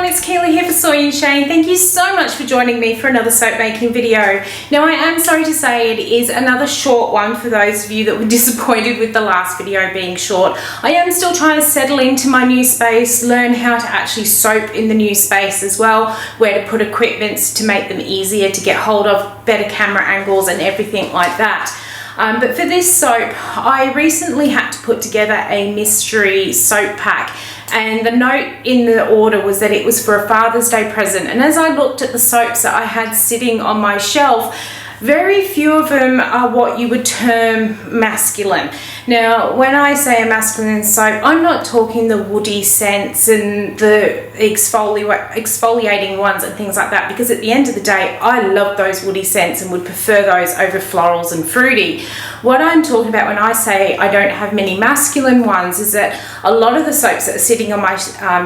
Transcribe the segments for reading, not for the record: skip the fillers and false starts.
it's Keely here for Soy and Shea. Thank you so much for joining me for another soap making video. Now I am sorry to say it is another short one for those of you that were disappointed with the last video being short. I am still trying to settle into my new space, learn how to actually soap in the new space as well, where to put equipment to make them easier to get hold of, better camera angles and everything like that. But for this soap, I recently had to put together a mystery soap pack, and the note in the order was that it was for a Father's Day present. And as I looked at the soaps that I had sitting on my shelf, very few of them are what you would term masculine. Now, when I say a masculine soap, I'm not talking the woody scents and the exfoliating ones and things like that, because at the end of the day, I love those woody scents and would prefer those over florals and fruity. What I'm talking about when I say I don't have many masculine ones is that a lot of the soaps that are sitting on my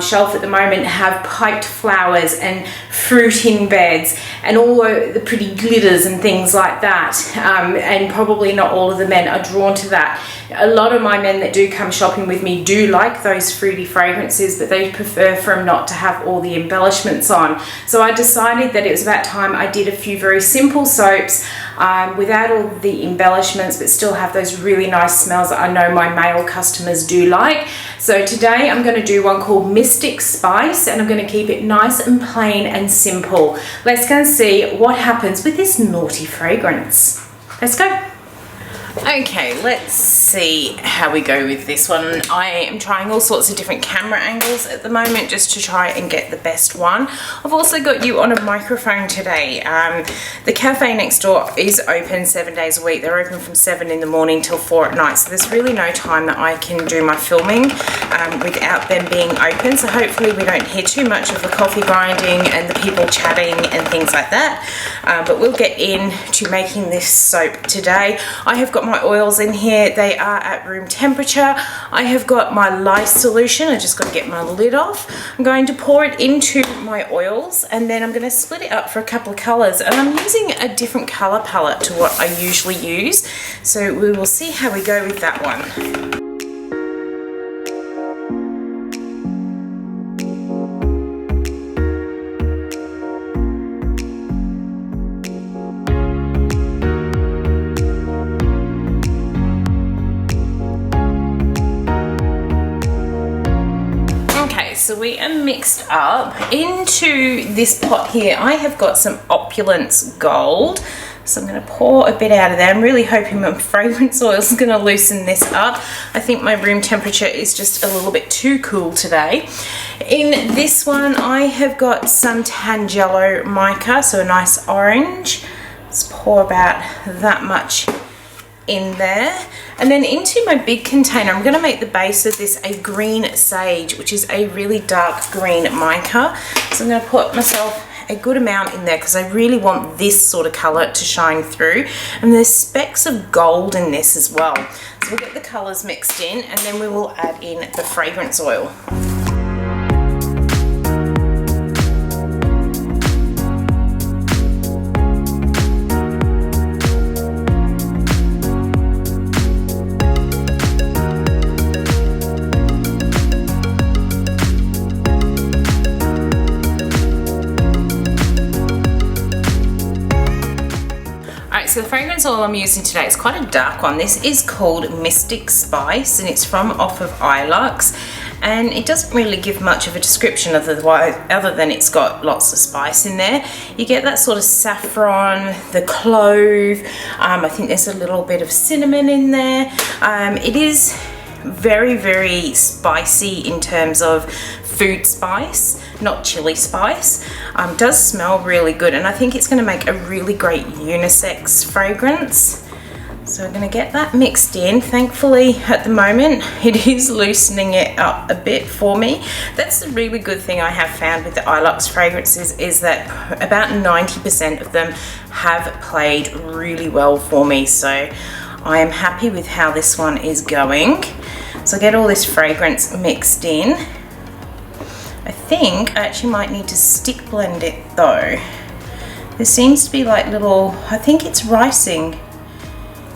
shelf at the moment have piped flowers and fruiting beds and all the pretty glitters and things like that, and probably not all of the men are drawn to that. A lot of my men that do come shopping with me do like those fruity fragrances, but they prefer for them not to have all the embellishments on. So I decided that it was about time I did a few very simple soaps without all the embellishments, but still have those really nice smells that I know my male customers do like. So today I'm going to do one called Mystic Spice, and I'm going to keep it nice and plain and simple. Let's go and see what happens with this naughty fragrance. Let's go. Okay, let's see how we go with this one. I am trying all sorts of different camera angles at the moment just to try and get the best one. I've also got you on a microphone today. The cafe next door is open 7 days a week. They're open from 7 in the morning till 4 at night, so there's really no time that I can do my filming without them being open. So hopefully we don't hear too much of the coffee grinding and the people chatting and things like that. But we'll get into making this soap today. I have got my oils in here. They are at room temperature. I have got my lye solution. I just got to get my lid off. I'm going to pour it into my oils, and then I'm going to split it up for a couple of colors, and I'm using a different color palette to what I usually use, so we will see how we go with that one. So we are mixed up into this pot here. I have got some Opulence Gold, so I'm going to pour a bit out of there. I'm really hoping my fragrance oil is going to loosen this up. I think my room temperature is just a little bit too cool today. In this one I have got some Tangelo mica, so a nice orange. Let's pour about that much in there, and then into my big container I'm going to make the base of this a green sage, which is a really dark green mica. So I'm going to put myself a good amount in there because I really want this sort of color to shine through, and there's specks of gold in this as well. So we'll get the colors mixed in, and then we will add in the fragrance oil. So the fragrance oil I'm using today is quite a dark one. This is called Mystic Spice, and it's from off of Ilux, and it doesn't really give much of a description other than it's got lots of spice in there. You get that sort of saffron, the clove, I think there's a little bit of cinnamon in there. It is very, very spicy in terms of food spice, not chili spice. Does smell really good, and I think it's going to make a really great unisex fragrance. So we're going to get that mixed in. Thankfully at the moment it is loosening it up a bit for me. That's the really good thing I have found with the Ilux fragrances, is that about 90% of them have played really well for me, so I am happy with how this one is going. So get all this fragrance mixed in. I think I actually might need to stick blend it though. There seems to be like little, I think it's ricing.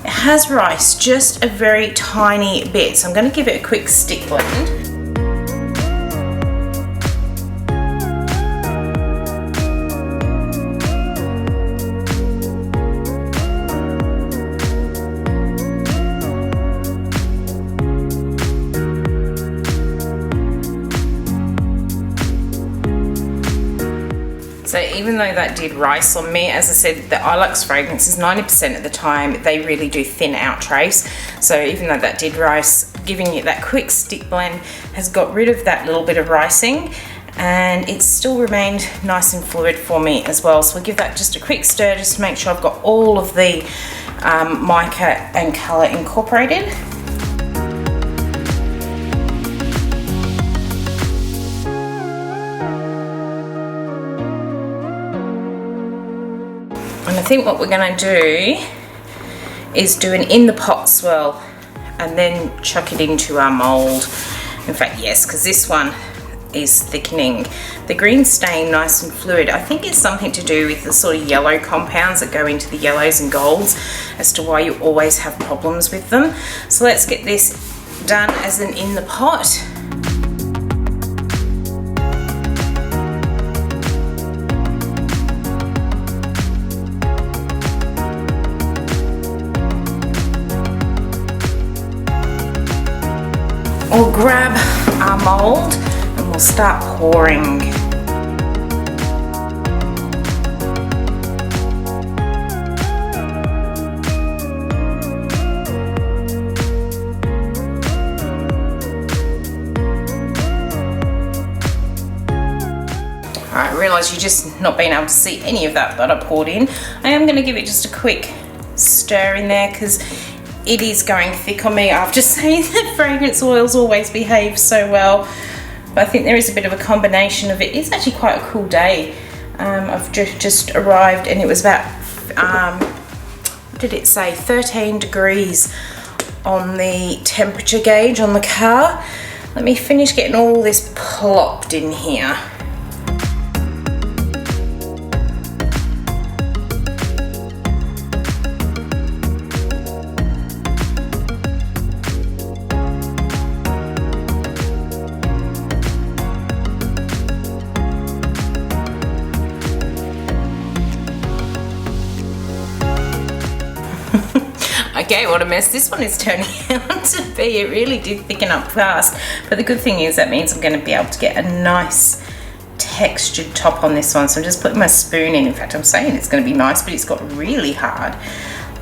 It has rice, just a very tiny bit. So I'm going to give it a quick stick blend. So even though that did rice on me, as I said, the Ilex fragrances 90% of the time, they really do thin out trace. So even though that did rice, giving it that quick stick blend has got rid of that little bit of ricing, and it's still remained nice and fluid for me as well. So I'll give that just a quick stir just to make sure I've got all of the mica and colour incorporated. And I think what we're going to do is do an in the pot swirl and then chuck it into our mould. In fact, yes, because this one is thickening. The green staying nice and fluid, I think it's something to do with the sort of yellow compounds that go into the yellows and golds as to why you always have problems with them. So let's get this done as an in the pot. We'll grab our mould and we'll start pouring. I realise you're just not being able to see any of that I poured in. I am going to give it just a quick stir in there because it is going thick on me. I have to say that fragrance oils always behave so well. But I think there is a bit of a combination of it. It's actually quite a cool day. I've just arrived and it was about, what did it say, 13 degrees on the temperature gauge on the car. Let me finish getting all this plopped in here. Okay, what a mess this one is turning out to be. It really did thicken up fast. But the good thing is that means I'm going to be able to get a nice textured top on this one. So I'm just putting my spoon in. In fact, I'm saying it's going to be nice, but it's got really hard.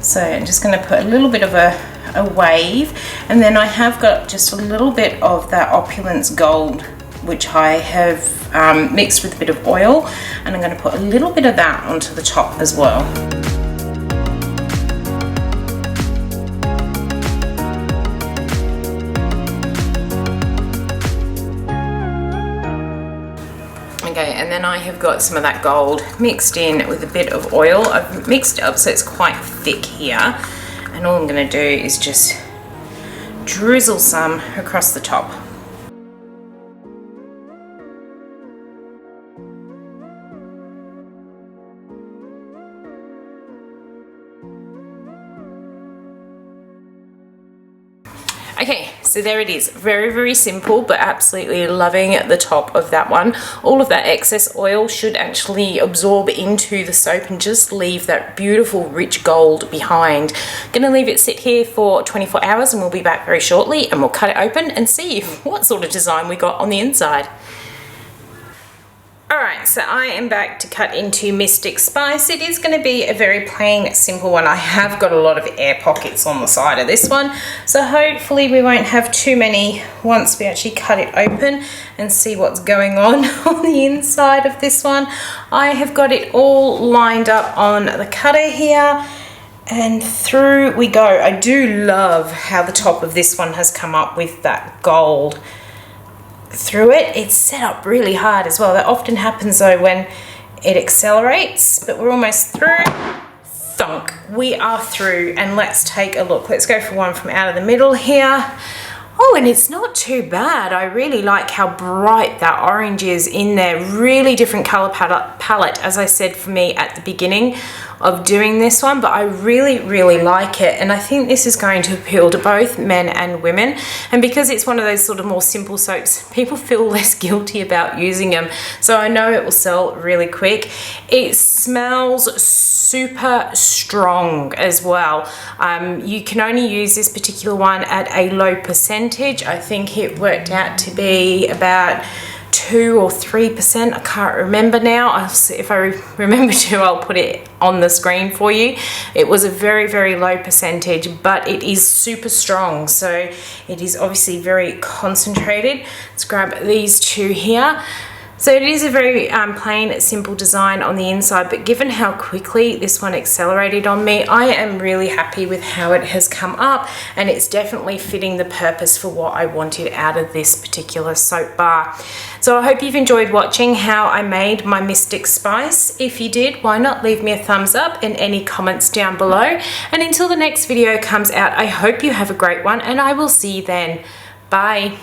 So I'm just going to put a little bit of a wave. And then I have got just a little bit of that Opulence Gold, which I have mixed with a bit of oil. And I'm going to put a little bit of that onto the top as well. Okay, and then I have got some of that gold mixed in with a bit of oil. I've mixed it up so it's quite thick here. And all I'm going to do is just drizzle some across the top. Okay, so there it is. Very, very simple, but absolutely loving the top of that one. All of that excess oil should actually absorb into the soap and just leave that beautiful rich gold behind. Gonna leave it sit here for 24 hours and we'll be back very shortly and we'll cut it open and see what sort of design we got on the inside. Alright, so I am back to cut into Mystic Spice. It is going to be a very plain, simple one. I have got a lot of air pockets on the side of this one, so hopefully we won't have too many once we actually cut it open and see what's going on the inside of this one. I have got it all lined up on the cutter here and through we go. I do love how the top of this one has come up with that gold through it. It's set up really hard as well. That often happens though when it accelerates, but we're almost through. Thunk, we are through, and let's take a look. Let's go for one from out of the middle here. Oh, and it's not too bad. I really like how bright that orange is in there. Really different color palette, as I said for me at the beginning of doing this one, but I really, really like it. And I think this is going to appeal to both men and women. And because it's one of those sort of more simple soaps, people feel less guilty about using them. So I know it will sell really quick. It smells super strong as well. You can only use this particular one at a low percentage. I think it worked out to be about 2 or 3%. I can't remember now. If I remember to, I'll put it on the screen for you. It was a very, very low percentage, but it is super strong. So it is obviously very concentrated. Let's grab these two here. So it is a very plain, simple design on the inside, but given how quickly this one accelerated on me, I am really happy with how it has come up, and it's definitely fitting the purpose for what I wanted out of this particular soap bar. So I hope you've enjoyed watching how I made my Mystic Spice. If you did, why not leave me a thumbs up and any comments down below. And until the next video comes out, I hope you have a great one, and I will see you then. Bye.